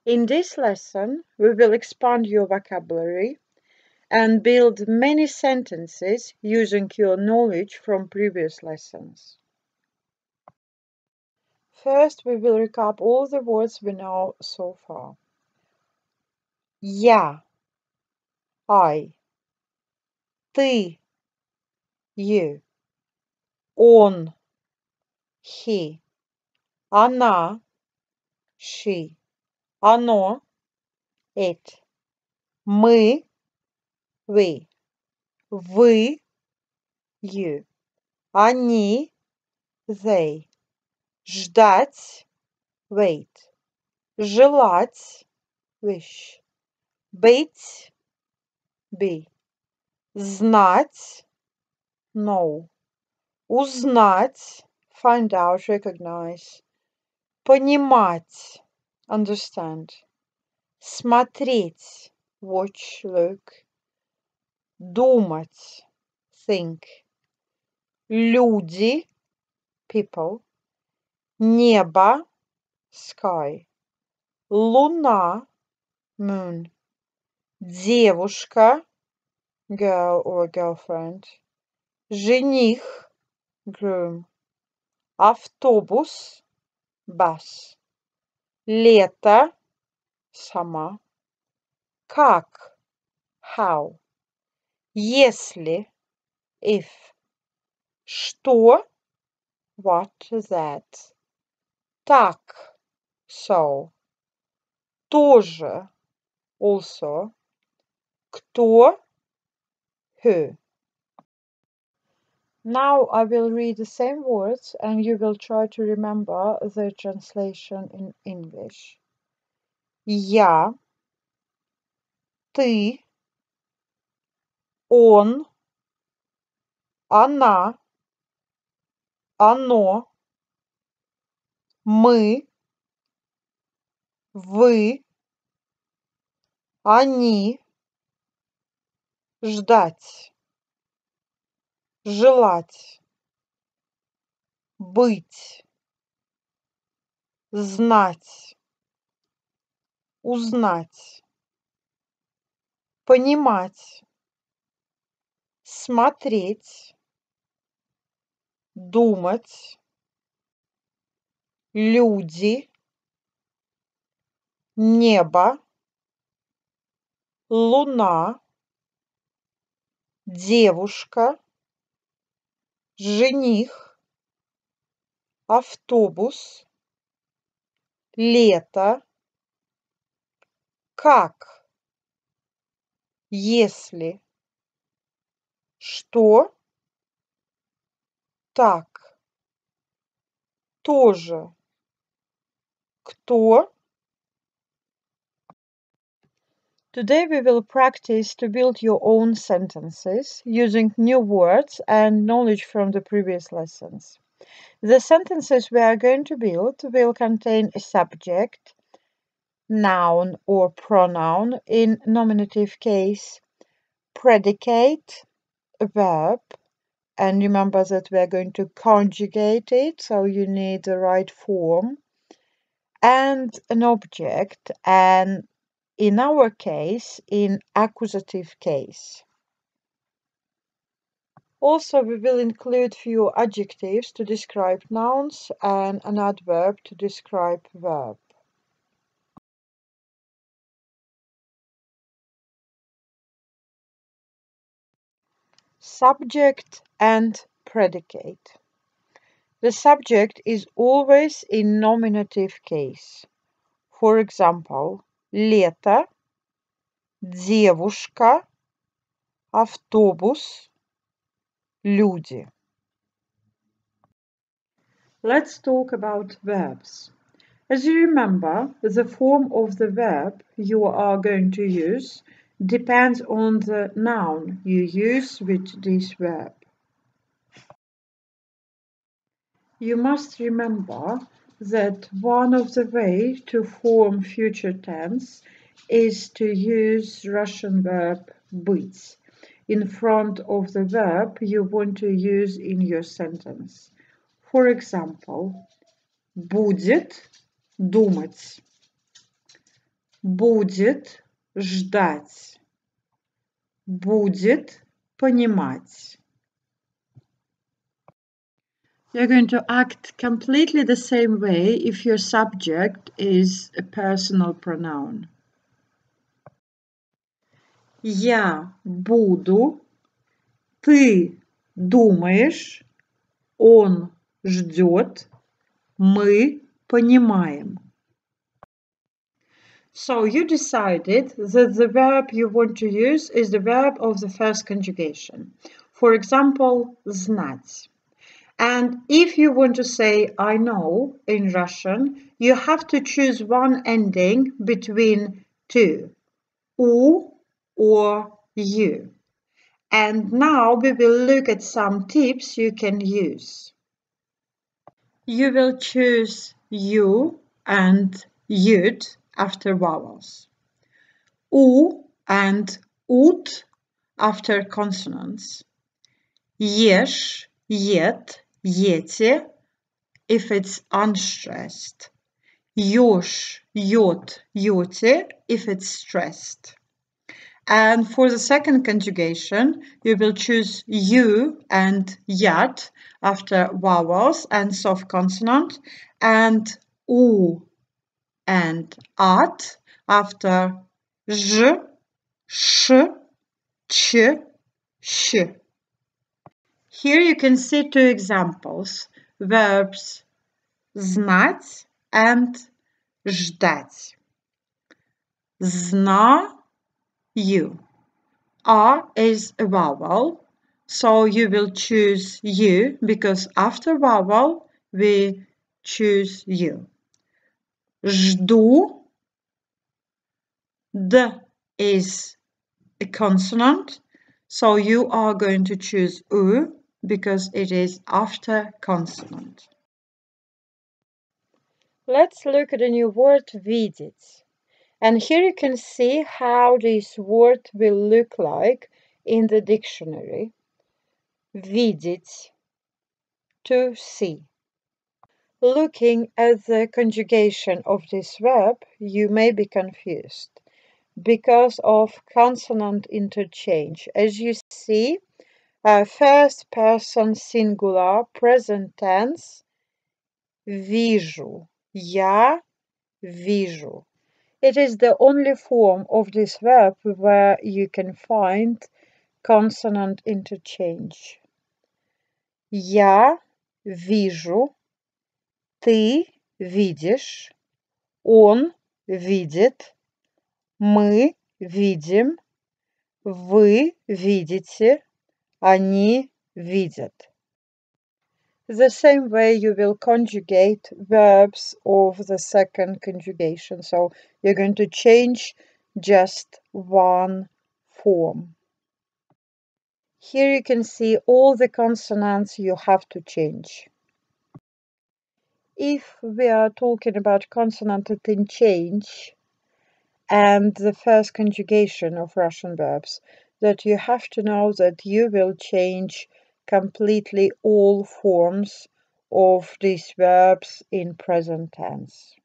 In this lesson, we will expand your vocabulary and build many sentences using your knowledge from previous lessons. First, we will recap all the words we know so far. Я, I, ты, you, он, he, она, she, оно, it, мы, we, вы, you, они, they, ждать, wait, желать, wish, быть, be, знать, know, узнать, find out, recognize, понимать, understand, смотреть, watch, look, думать, think, люди, people, небо, sky, луна, moon, девушка, girl or girlfriend, жених, groom, автобус, bus, лето, summer, как, how, если, if, что, what, that, так, so, тоже, also, кто, who. Now I will read the same words and you will try to remember the translation in English. Я, ты, он, она, оно, мы, вы, они, ждать, желать, быть, знать, узнать, понимать, смотреть, думать, люди, небо, луна, девушка, жених, автобус, лето, как, если, что, так, тоже, кто. Today we will practice to build your own sentences using new words and knowledge from the previous lessons. The sentences we are going to build will contain a subject, noun or pronoun in nominative case, predicate, a verb, and remember that we are going to conjugate it, so you need the right form, and an object, and in our case, in accusative case. Also, we will include few adjectives to describe nouns and an adverb to describe verb. Subject and predicate. The subject is always in nominative case. For example, лето, девушка, автобус, люди. Let's talk about verbs. As you remember, the form of the verb you are going to use depends on the noun you use with this verb. You must remember that one of the ways to form future tense is to use Russian verb быть in front of the verb you want to use in your sentence. For example, будет думать. будет ждать, будет понимать. You're going to act completely the same way if your subject is a personal pronoun. Я буду, ты думаешь, он ждет, мы понимаем. So you decided that the verb you want to use is the verb of the first conjugation. For example, знать. And if you want to say I know in Russian, you have to choose one ending between two, u or you. And now we will look at some tips you can use. You will choose you and yud after vowels, u and ut after consonants, yesh, yet, yete if it's unstressed, yosh, yot, yote if it's stressed. And for the second conjugation, you will choose you and yat after vowels and soft consonant, and u and at after zh, sh, ch, sh. Here you can see two examples, verbs знать and ждать. Знаю. A is a vowel, so you will choose you because after vowel we choose you. Жду. D is a consonant, so you are going to choose U because it is after consonant. Let's look at a new word, видеть. And here you can see how this word will look like in the dictionary. Видеть, to see. Looking at the conjugation of this verb, you may be confused because of consonant interchange. As you see, first person singular, present tense, вижу, я вижу. It is the only form of this verb where you can find consonant interchange. Я вижу, ты видишь, он видит, мы видим, вы видите, они видят. The same way you will conjugate verbs of the second conjugation. So you're going to change just one form. Here you can see all the consonants you have to change. If we are talking about consonant interchange and the first conjugation of Russian verbs, that you have to know that you will change completely all forms of these verbs in present tense.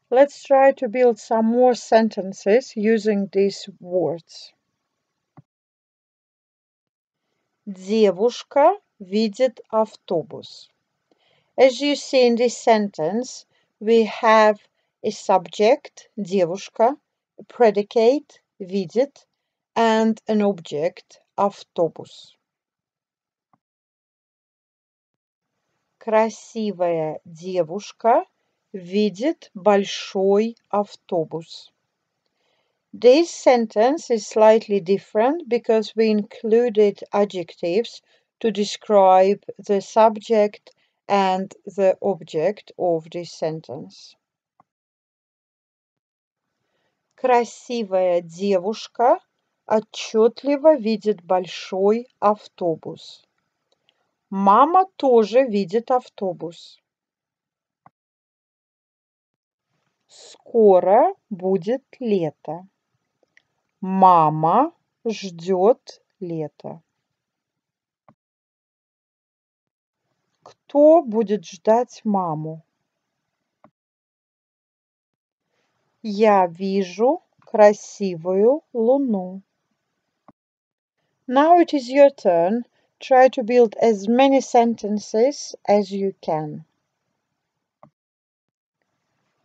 Let's try to build some more sentences using these words. Девушка видит автобус. As you see in this sentence, we have a subject, девушка, a predicate, видит, and an object, автобус. Красивая девушка видит большой автобус. This sentence is slightly different because we included adjectives to describe the subject and the object of this sentence. Красивая девушка отчетливо видит большой автобус. Мама тоже видит автобус. Скоро будет лето. Мама ждет лето. Кто будет ждать маму? Я вижу красивую луну. Now it is your turn. Try to build as many sentences as you can.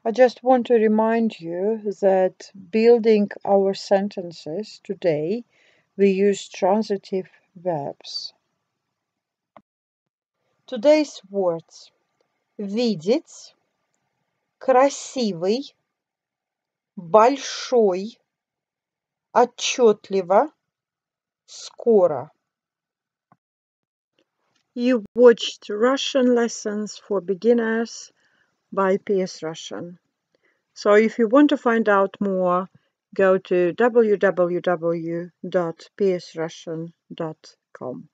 I just want to remind you that building our sentences today, we use transitive verbs. Today's words: видеть, красивый, большой, отчетливо, скоро. You watched Russian lessons for beginners by P.S.Russian. So if you want to find out more, go to www.psrussian.com.